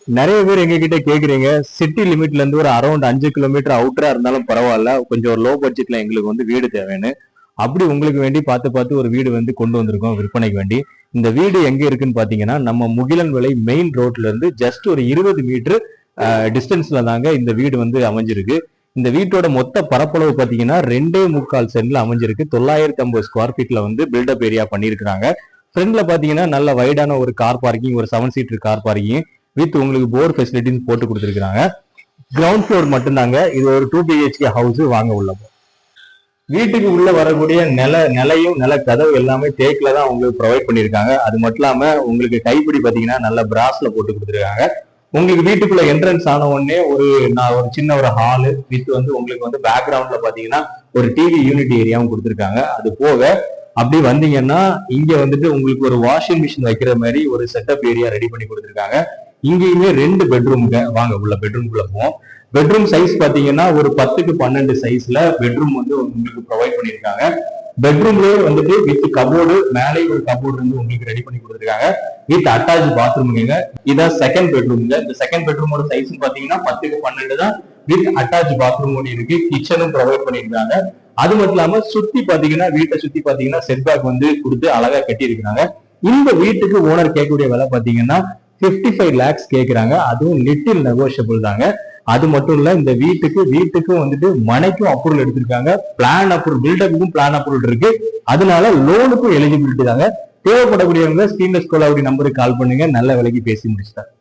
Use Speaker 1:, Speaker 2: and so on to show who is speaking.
Speaker 1: நிறைய பேர் எங்க கிட்ட கேக்குறீங்க, சிட்டி லிமிட்ல இருந்து ஒரு அரௌண்ட் 5 கிலோமீட்டர் அவுட்டரா இருந்தாலும் பரவாயில்ல, கொஞ்சம் ஒரு லோ பட்ஜெட்ல எங்களுக்கு வந்து வீடு தேவைன்னு. அப்படி உங்களுக்கு வேண்டி பார்த்து பார்த்து ஒரு வீடு வந்து கொண்டு வந்திருக்கோம் விற்பனைக்கு வேண்டி. இந்த வீடு எங்க இருக்குன்னு பாத்தீங்கன்னா, நம்ம முகிலன் விலை மெயின் ரோட்ல இருந்து ஜஸ்ட் ஒரு 20 மீட்டர் டிஸ்டன்ஸ்ல தாங்க இந்த வீடு வந்து அமைஞ்சிருக்கு. இந்த வீட்டோட மொத்த பரப்பளவு பாத்தீங்கன்னா 2.25 சென்ட்ல அமைஞ்சிருக்கு. 950 ஸ்கொயர் ஃபீட்ல வந்து பில்டப் ஏரியா பண்ணிருக்காங்க. ஃப்ரண்ட்ல பாத்தீங்கன்னா நல்ல வைடான ஒரு கார் பார்க்கிங், ஒரு 7 சீட்டர் கார் பார்க்கிங் வித் உங்களுக்கு போர் ஃபெசிலிட்டிஸ் போட்டு கொடுத்துருக்காங்க. கிரவுண்ட் ஃப்ளோர் மட்டும்தாங்க. இது ஒரு 2 BHK ஹவுஸ். வாங்க உள்ள. வீட்டுக்கு உள்ள வரக்கூடிய நிலையும் நில கதவு எல்லாமே தேக்கில தான் உங்களுக்கு ப்ரொவைட் பண்ணிருக்காங்க. அது மட்டும் இல்லாம உங்களுக்கு கைப்பிடி பாத்தீங்கன்னா நல்ல பிராஸ்ல போட்டு கொடுத்துருக்காங்க. உங்களுக்கு வீட்டுக்குள்ள என்ட்ரன்ஸ் ஆன உடனே ஒரு சின்ன ஒரு ஹாலு வித் வந்து உங்களுக்கு வந்து பேக்ரவுண்ட்ல பாத்தீங்கன்னா ஒரு டிவி யூனிட் ஏரியாவும் கொடுத்துருக்காங்க. அது போக அப்படி வந்தீங்கன்னா இங்க வந்துட்டு உங்களுக்கு ஒரு வாஷிங் மிஷின் வைக்கிற மாதிரி ஒரு செட்டப் ஏரியா ரெடி பண்ணி கொடுத்துருக்காங்க. இங்கேயுமே 2 பெட்ரூம்ங்க. வாங்க உள்ள பெட்ரூம்குள்ள போவோம். பெட்ரூம் சைஸ் பாத்தீங்கன்னா ஒரு 10x12 சைஸ்ல பெட்ரூம் வந்து உங்களுக்கு ப்ரொவைட் பண்ணிருக்காங்க. பெட்ரூம்லயே வந்துட்டு வித் கபோர்டு, மேலே ஒரு கபோர்டு வந்து உங்களுக்கு ரெடி பண்ணி கொடுத்துருக்காங்க. வித் அட்டாச் பாத்ரூம்ங்க. இதான் செகண்ட் பெட்ரூம்ங்க. இந்த செகண்ட் பெட்ரூமோட சைஸ் பாத்தீங்கன்னா 10x12 தான். வித் அட்டாச் பாத்ரூம் இருக்கு. கிச்சனும் ப்ரொவைட் பண்ணிருக்காங்க. அது மட்டும் இல்லாம சுத்தி பாத்தீங்கன்னா வீட்டை சுத்தி பாத்தீங்கன்னா செட்பேக் வந்து கொடுத்து அழகா கட்டி இருக்காங்க. இந்த வீட்டுக்கு ஓனர் கேட்கக்கூடிய விலை பாத்தீங்கன்னா 55 lakhs கேக்குறாங்க. அதுவும் லிட்டில் நெகோஷியபிள் தாங்க. அது மட்டும் இல்ல, இந்த வீட்டுக்கும் வந்துட்டு மனைக்கும் அப்ரூவல் எடுத்திருக்காங்க. பிளான் அப்ரூவல், பில்டப்புக்கும் பிளான் அப்ரூவல் இருக்கு. அதனால லோனுக்கும் எலிஜிபிலிட்டி தாங்க. தேவைப்படக்கூடியவங்க ஸ்கிரீன்ல ஸ்க்ரோல் ஆகக்கூடிய நம்பருக்கு கால் பண்ணுங்க. நல்ல விலைக்கு பேசி முடிச்சுட்டாங்க.